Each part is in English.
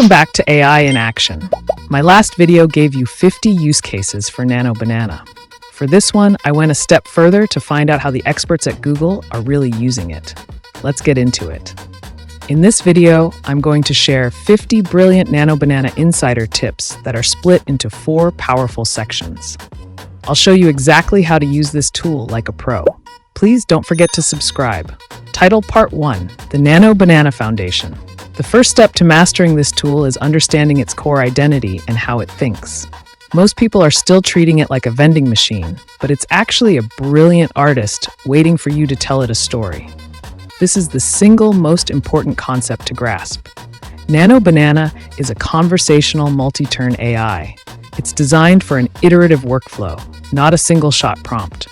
Welcome back to AI in Action. My last video gave you 50 use cases for Nano Banana. For this one, I went a step further to find out how the experts at Google are really using it. Let's get into it. In this video, I'm going to share 50 brilliant Nano Banana insider tips that are split into 4 powerful sections. I'll show you exactly how to use this tool like a pro. Please don't forget to subscribe. Title Part 1, the Nano Banana Foundation. The first step to mastering this tool is understanding its core identity and how it thinks. Most people are still treating it like a vending machine, but it's actually a brilliant artist waiting for you to tell it a story. This is the single most important concept to grasp. Nano Banana is a conversational multi-turn AI. It's designed for an iterative workflow, not a single-shot prompt.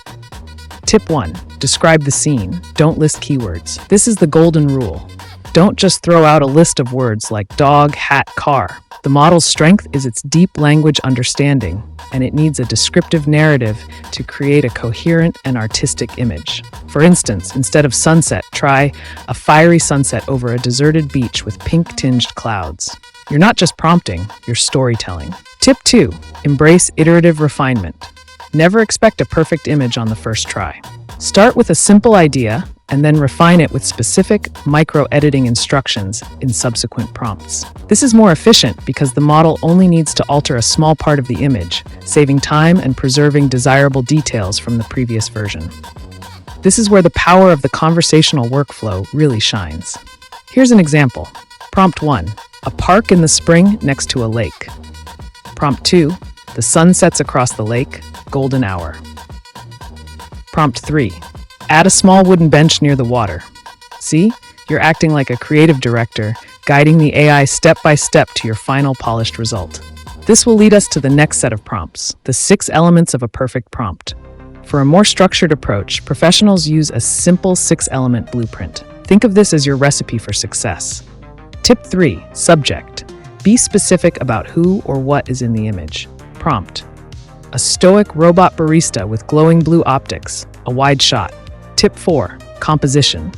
Tip 1. Describe the scene. Don't list keywords. This is the golden rule. Don't just throw out a list of words like dog, hat, car. The model's strength is its deep language understanding, and it needs a descriptive narrative to create a coherent and artistic image. For instance, instead of sunset, try a fiery sunset over a deserted beach with pink-tinged clouds. You're not just prompting, you're storytelling. Tip 2. Embrace iterative refinement. Never expect a perfect image on the first try. Start with a simple idea, and then refine it with specific micro-editing instructions in subsequent prompts. This is more efficient because the model only needs to alter a small part of the image, saving time and preserving desirable details from the previous version. This is where the power of the conversational workflow really shines. Here's an example. Prompt 1, a park in the spring next to a lake. Prompt 2, the sun sets across the lake, golden hour. Prompt 3, add a small wooden bench near the water. See? You're acting like a creative director, guiding the AI step by step to your final polished result. This will lead us to the next set of prompts, the 6 elements of a perfect prompt. For a more structured approach, professionals use a simple 6-element blueprint. Think of this as your recipe for success. Tip 3, subject. Be specific about who or what is in the image. Prompt. A stoic robot barista with glowing blue optics, a wide shot. Tip 4, composition.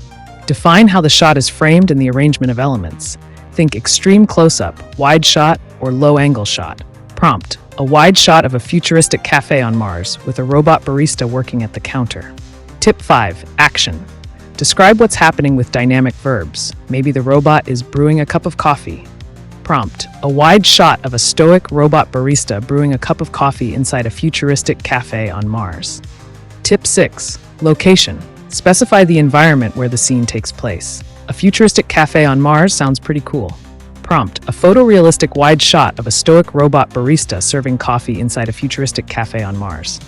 Define how the shot is framed and the arrangement of elements. Think extreme close-up, wide shot, or low-angle shot. Prompt, a wide shot of a futuristic cafe on Mars with a robot barista working at the counter. Tip 5, action. Describe what's happening with dynamic verbs. Maybe the robot is brewing a cup of coffee. Prompt, a wide shot of a stoic robot barista brewing a cup of coffee inside a futuristic cafe on Mars. Tip 6, location. Specify the environment where the scene takes place. A futuristic cafe on Mars sounds pretty cool. Prompt, a photorealistic wide shot of a stoic robot barista serving coffee inside a futuristic cafe on Mars.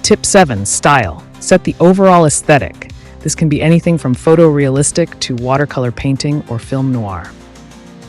Tip 7, style. Set the overall aesthetic. This can be anything from photorealistic to watercolor painting or film noir.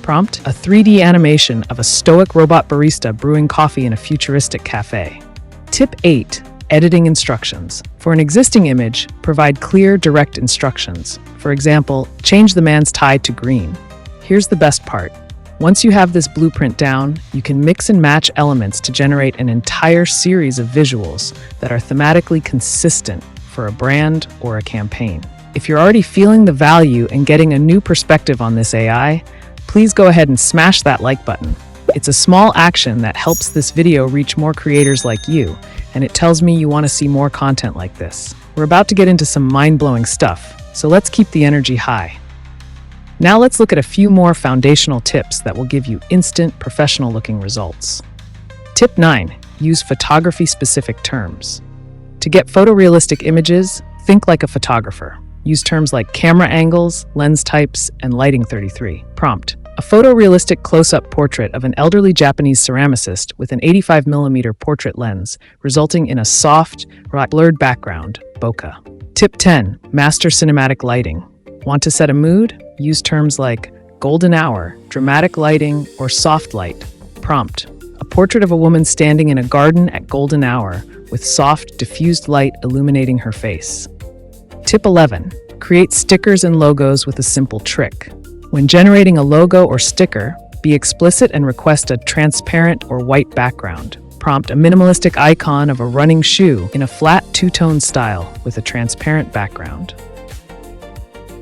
Prompt, a 3D animation of a stoic robot barista brewing coffee in a futuristic cafe. Tip 8, editing instructions. For an existing image, provide clear, direct instructions. For example, change the man's tie to green. Here's the best part. Once you have this blueprint down, you can mix and match elements to generate an entire series of visuals that are thematically consistent for a brand or a campaign. If you're already feeling the value and getting a new perspective on this AI, please go ahead and smash that like button. It's a small action that helps this video reach more creators like you, and it tells me you want to see more content like this. We're about to get into some mind-blowing stuff, so let's keep the energy high. Now let's look at a few more foundational tips that will give you instant, professional-looking results. Tip 9, use photography-specific terms. To get photorealistic images, think like a photographer. Use terms like camera angles, lens types, and lighting 33. Prompt, a photorealistic close-up portrait of an elderly Japanese ceramicist with an 85mm portrait lens, resulting in a soft, blurred background, bokeh. Tip 10, master cinematic lighting. Want to set a mood? Use terms like golden hour, dramatic lighting, or soft light. Prompt, a portrait of a woman standing in a garden at golden hour with soft, diffused light illuminating her face. Tip 11, create stickers and logos with a simple trick. When generating a logo or sticker, be explicit and request a transparent or white background. Prompt a minimalistic icon of a running shoe in a flat two-tone style with a transparent background.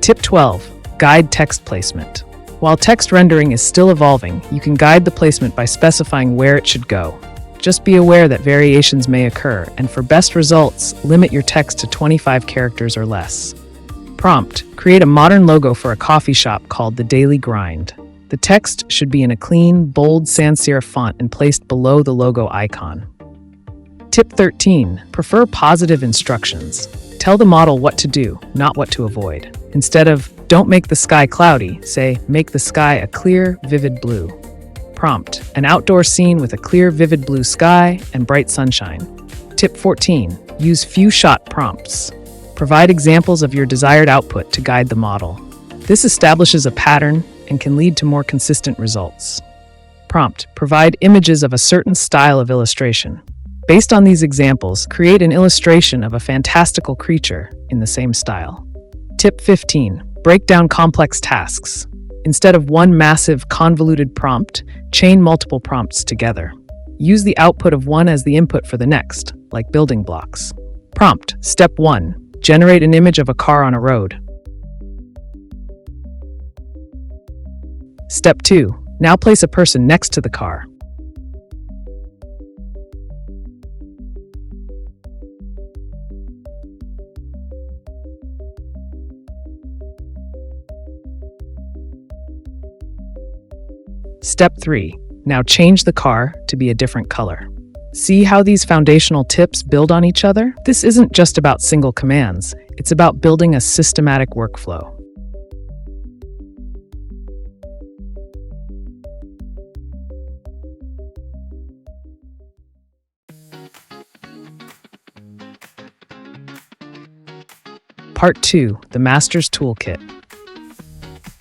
Tip 12, guide text placement. While text rendering is still evolving, you can guide the placement by specifying where it should go. Just be aware that variations may occur, and for best results, limit your text to 25 characters or less. Prompt: create a modern logo for a coffee shop called The Daily Grind. The text should be in a clean, bold sans serif font and placed below the logo icon. Tip 13. Prefer positive instructions. Tell the model what to do, not what to avoid. Instead of, "Don't make the sky cloudy," say, "Make the sky a clear, vivid blue." Prompt: an outdoor scene with a clear, vivid blue sky and bright sunshine. Tip 14. Use few-shot prompts. Provide examples of your desired output to guide the model. This establishes a pattern and can lead to more consistent results. Prompt: provide images of a certain style of illustration. Based on these examples, create an illustration of a fantastical creature in the same style. Tip 15. Break down complex tasks. Instead of one massive, convoluted prompt, chain multiple prompts together. Use the output of one as the input for the next, like building blocks. Prompt: Step 1. Generate an image of a car on a road. Step 2. Now place a person next to the car. Step 3. Now change the car to be a different color. See how these foundational tips build on each other? This isn't just about single commands, it's about building a systematic workflow. Part 2. The Master's Toolkit.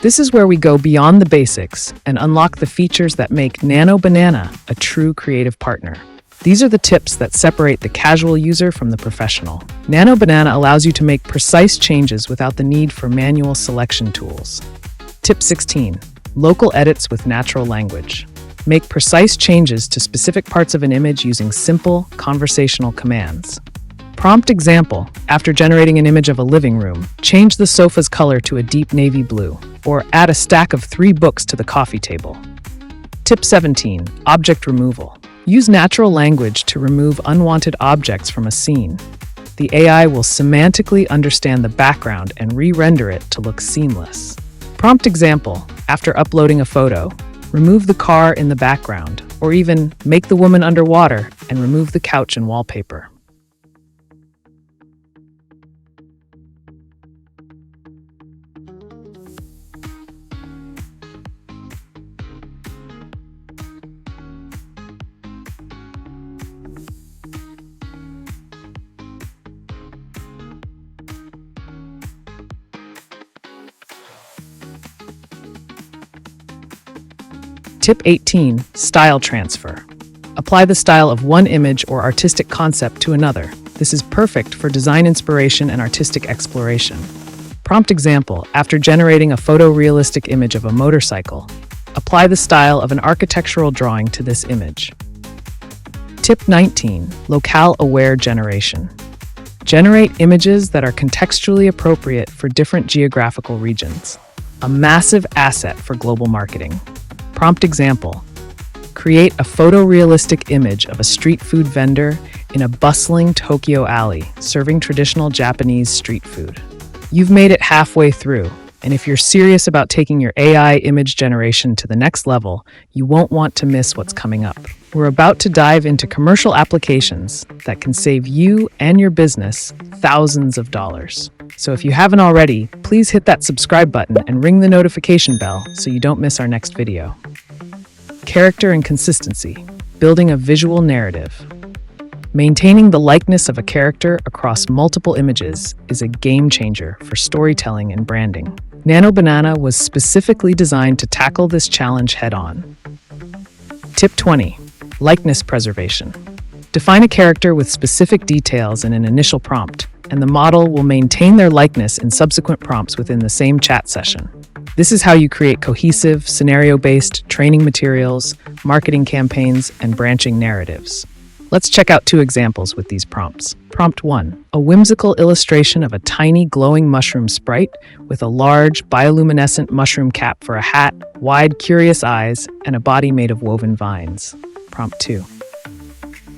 This is where we go beyond the basics and unlock the features that make Nano Banana a true creative partner. These are the tips that separate the casual user from the professional. Nano Banana allows you to make precise changes without the need for manual selection tools. Tip 16. Local edits with natural language. Make precise changes to specific parts of an image using simple, conversational commands. Prompt example: after generating an image of a living room, change the sofa's color to a deep navy blue, or add a stack of 3 books to the coffee table. Tip 17. Object removal. Use natural language to remove unwanted objects from a scene. The AI will semantically understand the background and re-render it to look seamless. Prompt example: after uploading a photo, remove the car in the background, or even make the woman underwater and remove the couch and wallpaper. Tip 18. Style transfer. Apply the style of one image or artistic concept to another. This is perfect for design inspiration and artistic exploration. Prompt example: after generating a photorealistic image of a motorcycle, apply the style of an architectural drawing to this image. Tip 19. Locale-aware generation. Generate images that are contextually appropriate for different geographical regions. A massive asset for global marketing. Prompt example: create a photorealistic image of a street food vendor in a bustling Tokyo alley serving traditional Japanese street food. You've made it halfway through, and if you're serious about taking your AI image generation to the next level, you won't want to miss what's coming up. We're about to dive into commercial applications that can save you and your business thousands of dollars. So if you haven't already, please hit that subscribe button and ring the notification bell so you don't miss our next video. Character and consistency. Building a visual narrative. Maintaining the likeness of a character across multiple images is a game changer for storytelling and branding. Nano Banana was specifically designed to tackle this challenge head-on. Tip 20. Likeness preservation. Define a character with specific details in an initial prompt, and the model will maintain their likeness in subsequent prompts within the same chat session. This is how you create cohesive, scenario-based training materials, marketing campaigns, and branching narratives. Let's check out two examples with these prompts. Prompt 1, a whimsical illustration of a tiny glowing mushroom sprite with a large bioluminescent mushroom cap for a hat, wide curious eyes, and a body made of woven vines. Prompt 2.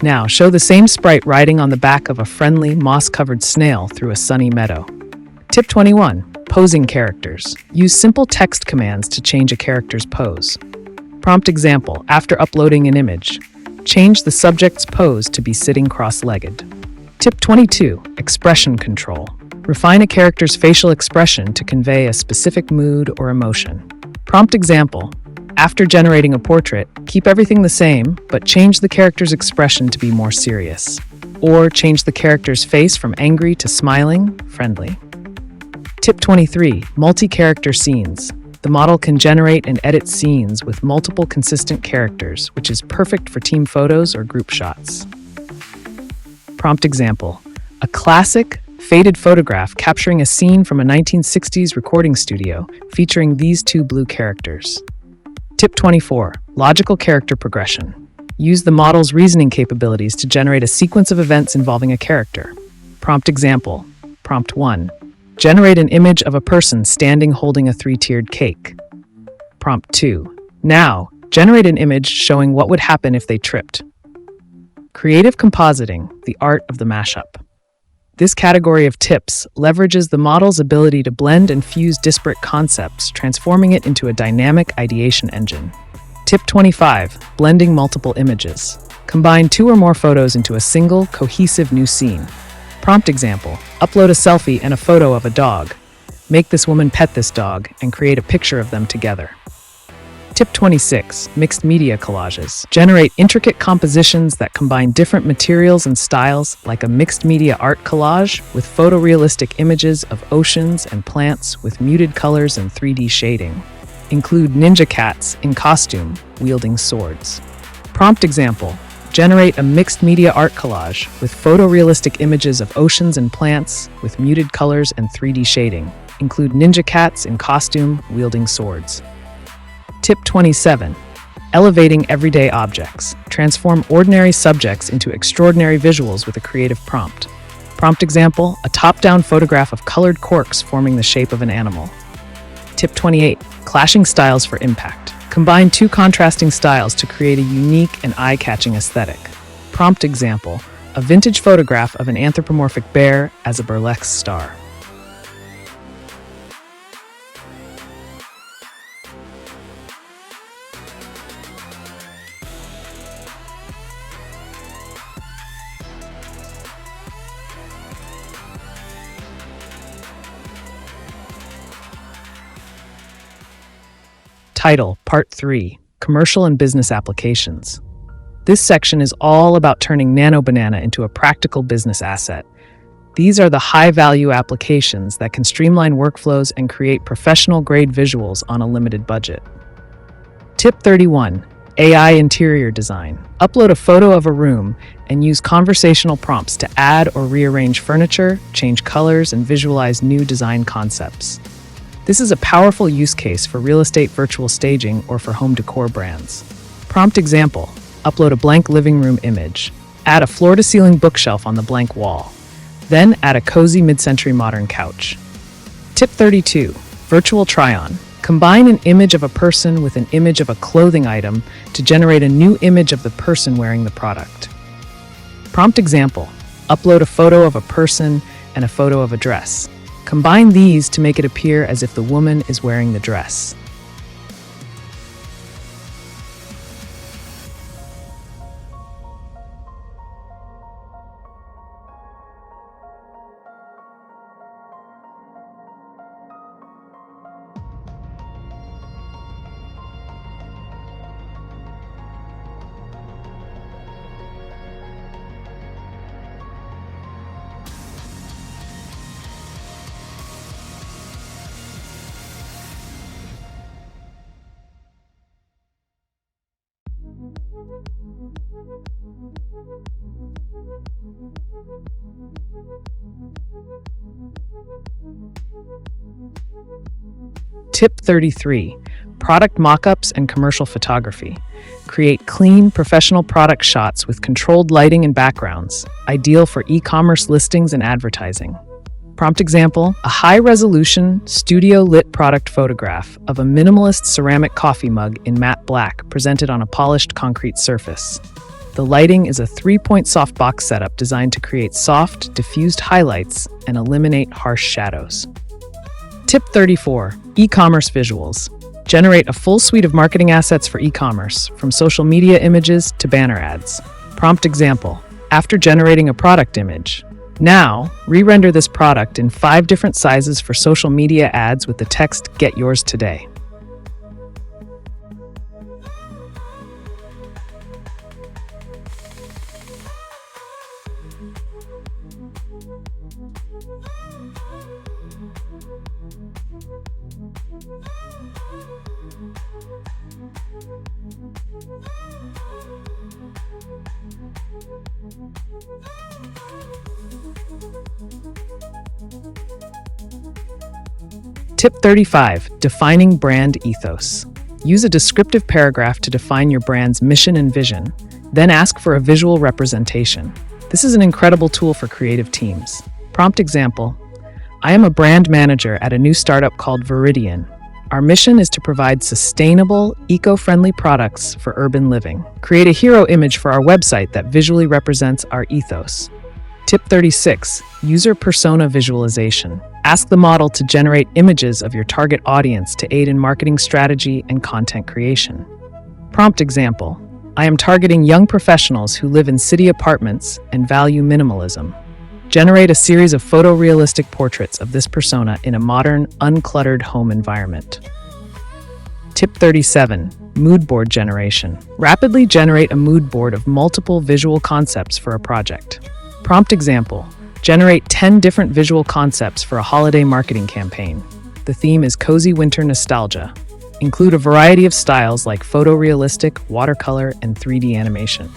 Now, show the same sprite riding on the back of a friendly, moss-covered snail through a sunny meadow. Tip 21, posing characters. Use simple text commands to change a character's pose. Prompt example, after uploading an image, change the subject's pose to be sitting cross-legged. Tip 22, expression control. Refine a character's facial expression to convey a specific mood or emotion. Prompt example, after generating a portrait, keep everything the same, but change the character's expression to be more serious. Or change the character's face from angry to smiling, friendly. Tip 23, multi-character scenes. The model can generate and edit scenes with multiple consistent characters, which is perfect for team photos or group shots. Prompt example, a classic, faded photograph capturing a scene from a 1960s recording studio featuring these two blue characters. Tip 24, logical character progression. Use the model's reasoning capabilities to generate a sequence of events involving a character. Prompt example, Prompt 1, generate an image of a person standing holding a three-tiered cake. Prompt 2, now, generate an image showing what would happen if they tripped. Creative compositing, the art of the mashup. This category of tips leverages the model's ability to blend and fuse disparate concepts, transforming it into a dynamic ideation engine. Tip 25, blending multiple images. Combine two or more photos into a single, cohesive new scene. Prompt example, upload a selfie and a photo of a dog. Make this woman pet this dog and create a picture of them together. Tip 26, mixed media collages. Generate intricate compositions that combine different materials and styles, like a mixed media art collage with photorealistic images of oceans and plants with muted colors and 3D shading. Include ninja cats in costume, wielding swords. Prompt example, generate a mixed media art collage with photorealistic images of oceans and plants with muted colors and 3D shading. Include ninja cats in costume, wielding swords. Tip 27, elevating everyday objects. Transform ordinary subjects into extraordinary visuals with a creative prompt. Prompt example, a top-down photograph of colored corks forming the shape of an animal. Tip 28, clashing styles for impact. Combine two contrasting styles to create a unique and eye-catching aesthetic. Prompt example, a vintage photograph of an anthropomorphic bear as a burlesque star. Title, Part 3, Commercial and Business Applications. This section is all about turning Nano Banana into a practical business asset. These are the high-value applications that can streamline workflows and create professional-grade visuals on a limited budget. Tip 31, AI interior design. Upload a photo of a room and use conversational prompts to add or rearrange furniture, change colors, and visualize new design concepts. This is a powerful use case for real estate virtual staging or for home decor brands. Prompt example, upload a blank living room image. Add a floor-to-ceiling bookshelf on the blank wall. Then add a cozy mid-century modern couch. Tip 32, virtual try-on. Combine an image of a person with an image of a clothing item to generate a new image of the person wearing the product. Prompt example, upload a photo of a person and a photo of a dress. Combine these to make it appear as if the woman is wearing the dress. Tip 33, product mockups, and commercial photography. Create clean, professional product shots with controlled lighting and backgrounds, ideal for e-commerce listings and advertising. Prompt example, a high-resolution, studio-lit product photograph of a minimalist ceramic coffee mug in matte black presented on a polished concrete surface. The lighting is a 3-point softbox setup designed to create soft, diffused highlights and eliminate harsh shadows. Tip 34. E-commerce visuals. Generate a full suite of marketing assets for e-commerce, from social media images to banner ads. Prompt example, after generating a product image, now, re-render this product in 5 different sizes for social media ads with the text "Get yours today." Tip 35. Defining brand ethos. Use a descriptive paragraph to define your brand's mission and vision, then ask for a visual representation. This is an incredible tool for creative teams. Prompt example, I am a brand manager at a new startup called Viridian. Our mission is to provide sustainable, eco-friendly products for urban living. Create a hero image for our website that visually represents our ethos. Tip 36. User persona visualization. Ask the model to generate images of your target audience to aid in marketing strategy and content creation. Prompt example, I am targeting young professionals who live in city apartments and value minimalism. Generate a series of photorealistic portraits of this persona in a modern, uncluttered home environment. Tip 37. Mood board generation. Rapidly generate a mood board of multiple visual concepts for a project. Prompt example, generate 10 different visual concepts for a holiday marketing campaign. The theme is cozy winter nostalgia. Include a variety of styles like photorealistic, watercolor, and 3D animation.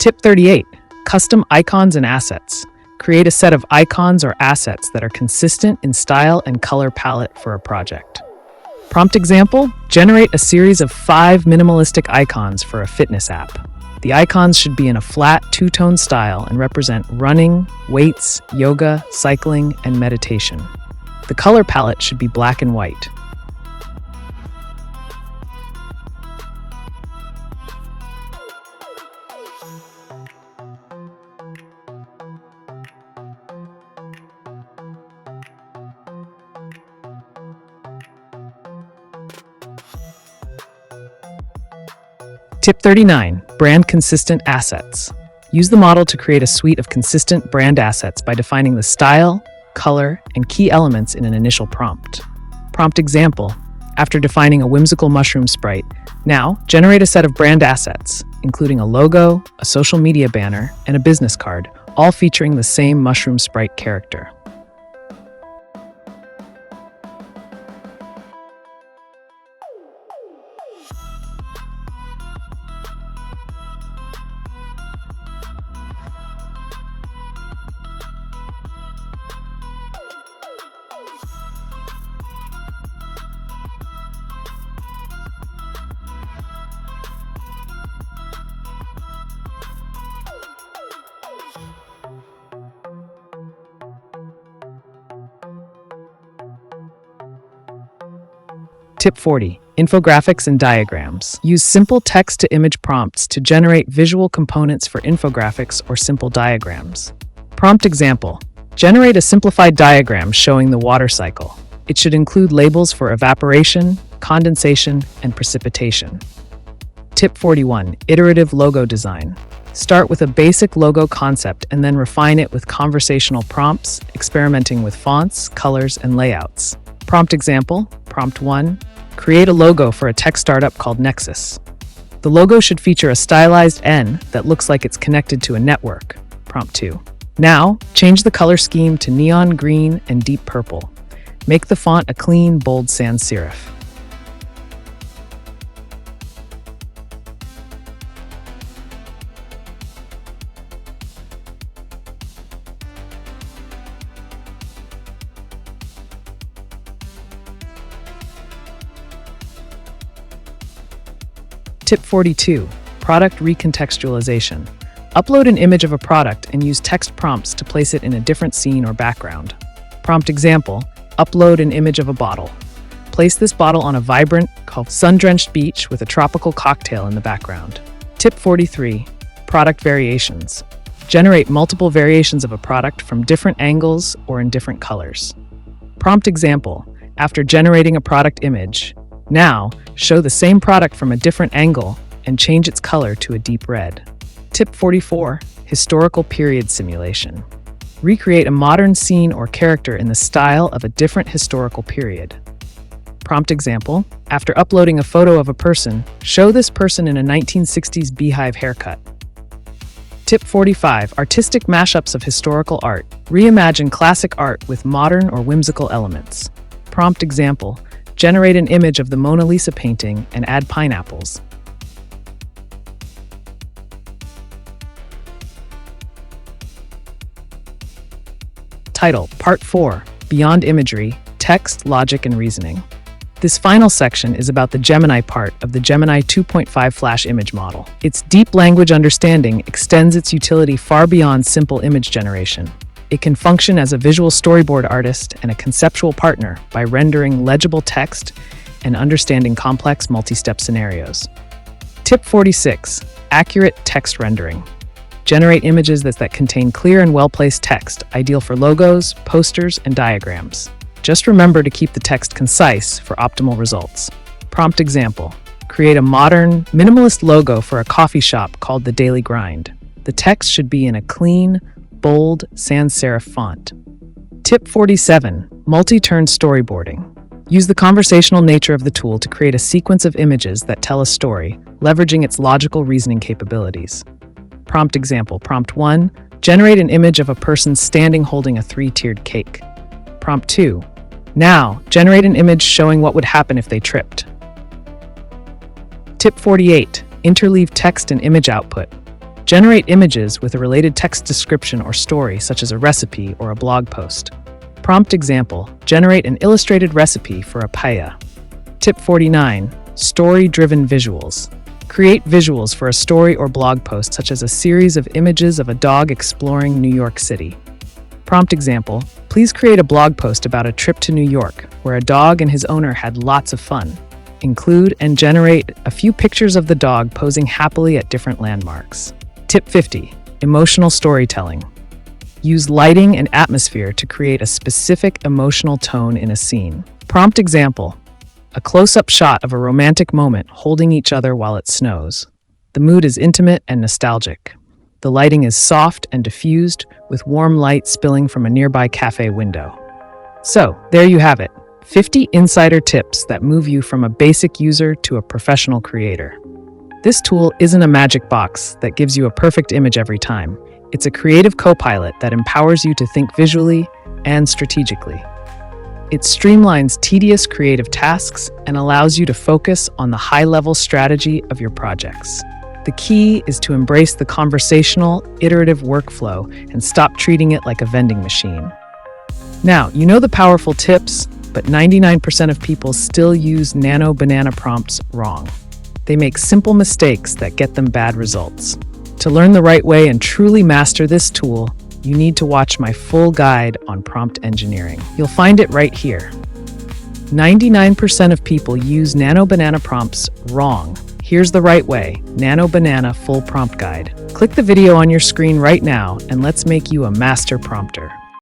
Tip 38. Custom icons and assets. Create a set of icons or assets that are consistent in style and color palette for a project. Prompt example, generate a series of 5 minimalistic icons for a fitness app. The icons should be in a flat, two-tone style and represent running, weights, yoga, cycling, and meditation. The color palette should be black and white. Tip 39, brand consistent assets. Use the model to create a suite of consistent brand assets by defining the style, color, and key elements in an initial prompt. Prompt example, after defining a whimsical mushroom sprite, now generate a set of brand assets, including a logo, a social media banner, and a business card, all featuring the same mushroom sprite character. Tip 40, infographics and diagrams. Use simple text-to-image prompts to generate visual components for infographics or simple diagrams. Prompt example, generate a simplified diagram showing the water cycle. It should include labels for evaporation, condensation, and precipitation. Tip 41, iterative logo design. Start with a basic logo concept and then refine it with conversational prompts, experimenting with fonts, colors, and layouts. Prompt example, prompt 1, create a logo for a tech startup called Nexus. The logo should feature a stylized N that looks like it's connected to a network. Prompt 2. Now, change the color scheme to neon green and deep purple. Make the font a clean, bold sans serif. Tip 42, product recontextualization. Upload an image of a product and use text prompts to place it in a different scene or background. Prompt example, upload an image of a bottle. Place this bottle on a vibrant, sun-drenched beach with a tropical cocktail in the background. Tip 43, product variations. Generate multiple variations of a product from different angles or in different colors. Prompt example, after generating a product image, now, show the same product from a different angle and change its color to a deep red. Tip 44, historical period simulation. Recreate a modern scene or character in the style of a different historical period. Prompt example, after uploading a photo of a person, show this person in a 1960s beehive haircut. Tip 45, artistic mashups of historical art. Reimagine classic art with modern or whimsical elements. Prompt example, generate an image of the Mona Lisa painting and add pineapples. Title, Part 4, Beyond Imagery, Text, Logic, and Reasoning. This final section is about the Gemini part of the Gemini 2.5 Flash image model. Its deep language understanding extends its utility far beyond simple image generation. It can function as a visual storyboard artist and a conceptual partner by rendering legible text and understanding complex multi-step scenarios. Tip 46, accurate text rendering. Generate images that contain clear and well-placed text, ideal for logos, posters, and diagrams. Just remember to keep the text concise for optimal results. Prompt example, create a modern, minimalist logo for a coffee shop called The Daily Grind. The text should be in a clean, bold, sans serif font. Tip 47, multi-turn storyboarding. Use the conversational nature of the tool to create a sequence of images that tell a story, leveraging its logical reasoning capabilities. Prompt example, prompt 1, generate an image of a person standing holding a 3-tiered cake. Prompt 2, now generate an image showing what would happen if they tripped. Tip 48, interleave text and image output. Generate images with a related text description or story, such as a recipe or a blog post. Prompt example: generate an illustrated recipe for a paella. Tip 49. Story-driven visuals. Create visuals for a story or blog post, such as a series of images of a dog exploring New York City. Prompt example: please create a blog post about a trip to New York, where a dog and his owner had lots of fun. Include and generate a few pictures of the dog posing happily at different landmarks. Tip 50. Emotional storytelling. Use lighting and atmosphere to create a specific emotional tone in a scene. Prompt example: a close-up shot of a romantic moment holding each other while it snows. The mood is intimate and nostalgic. The lighting is soft and diffused, with warm light spilling from a nearby cafe window. So, there you have it. 50 insider tips that move you from a basic user to a professional creator. This tool isn't a magic box that gives you a perfect image every time. It's a creative co-pilot that empowers you to think visually and strategically. It streamlines tedious creative tasks and allows you to focus on the high-level strategy of your projects. The key is to embrace the conversational, iterative workflow and stop treating it like a vending machine. Now, you know the powerful tips, but 99% of people still use Nano Banana prompts wrong. They make simple mistakes that get them bad results. To learn the right way and truly master this tool, you need to watch my full guide on prompt engineering. You'll find it right here. 99% of people use Nano Banana prompts wrong. Here's the right way: Nano Banana Full Prompt Guide. Click the video on your screen right now and let's make you a master prompter.